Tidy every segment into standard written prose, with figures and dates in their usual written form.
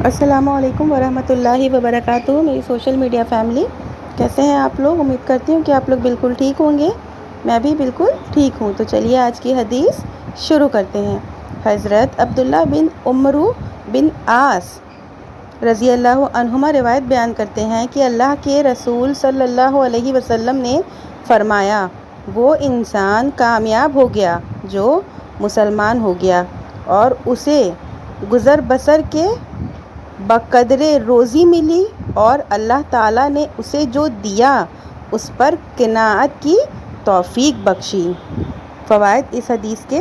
السلام علیکم ورحمۃ اللہ وبرکاتہ۔ میری سوشل میڈیا فیملی، کیسے ہیں آپ لوگ؟ امید کرتی ہوں کہ آپ لوگ بالکل ٹھیک ہوں گے۔ میں بھی بالکل ٹھیک ہوں۔ تو چلیے آج کی حدیث شروع کرتے ہیں۔ حضرت عبداللہ بن عمرو بن عاص رضی اللہ عنہما روایت بیان کرتے ہیں کہ اللہ کے رسول صلی اللہ علیہ وسلم نے فرمایا، وہ انسان کامیاب ہو گیا جو مسلمان ہو گیا اور اسے گزر بسر کے بقدر روزی ملی، اور اللہ تعالیٰ نے اسے جو دیا اس پر قناعت کی توفیق بخشی۔ فوائد اس حدیث کے: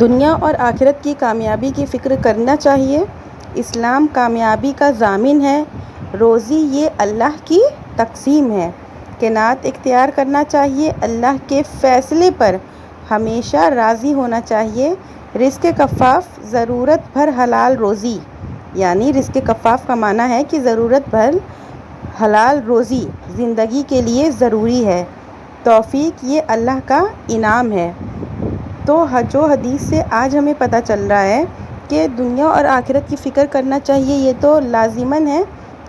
دنیا اور آخرت کی کامیابی کی فکر کرنا چاہیے۔ اسلام کامیابی کا ضامن ہے۔ روزی یہ اللہ کی تقسیم ہے۔ قناعت اختیار کرنا چاہیے۔ اللہ کے فیصلے پر ہمیشہ راضی ہونا چاہیے۔ رزق کفاف، ضرورت بھر حلال روزی، یعنی رزق کفاف کا معنی ہے کہ ضرورت بھر حلال روزی زندگی کے لیے ضروری ہے۔ توفیق یہ اللہ کا انعام ہے۔ تو جو حدیث سے آج ہمیں پتہ چل رہا ہے کہ دنیا اور آخرت کی فکر کرنا چاہیے، یہ تو لازماً ہے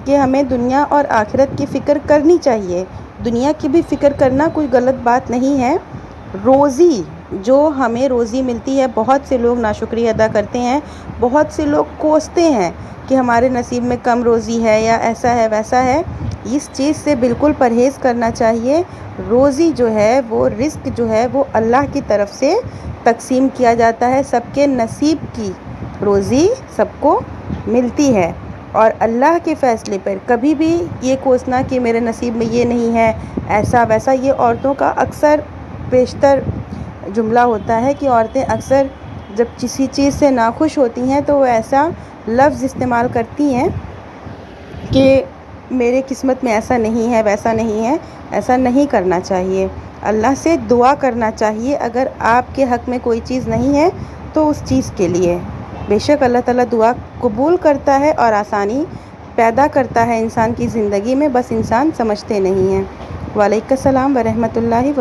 کہ ہمیں دنیا اور آخرت کی فکر کرنی چاہیے۔ دنیا کی بھی فکر کرنا کوئی غلط بات نہیں ہے۔ روزی، جو ہمیں روزی ملتی ہے، بہت سے لوگ ناشکری ادا کرتے ہیں، بہت سے لوگ کوستے ہیں کہ ہمارے نصیب میں کم روزی ہے یا ایسا ہے ویسا ہے۔ اس چیز سے بالکل پرہیز کرنا چاہیے۔ روزی جو ہے، وہ رزق جو ہے، وہ اللہ کی طرف سے تقسیم کیا جاتا ہے۔ سب کے نصیب کی روزی سب کو ملتی ہے، اور اللہ کے فیصلے پر کبھی بھی یہ کوسنا کہ میرے نصیب میں یہ نہیں ہے، ایسا ویسا، یہ عورتوں کا اکثر بیشتر جملہ ہوتا ہے کہ عورتیں اکثر جب کسی چیز سے ناخوش ہوتی ہیں تو وہ ایسا لفظ استعمال کرتی ہیں کہ میرے قسمت میں ایسا نہیں ہے، ویسا نہیں ہے۔ ایسا نہیں کرنا چاہیے۔ اللہ سے دعا کرنا چاہیے اگر آپ کے حق میں کوئی چیز نہیں ہے تو اس چیز کے لیے۔ بے شک اللہ تعالیٰ دعا قبول کرتا ہے اور آسانی پیدا کرتا ہے انسان کی زندگی میں، بس انسان سمجھتے نہیں ہیں۔ وعلیکم السلام ورحمۃ اللہ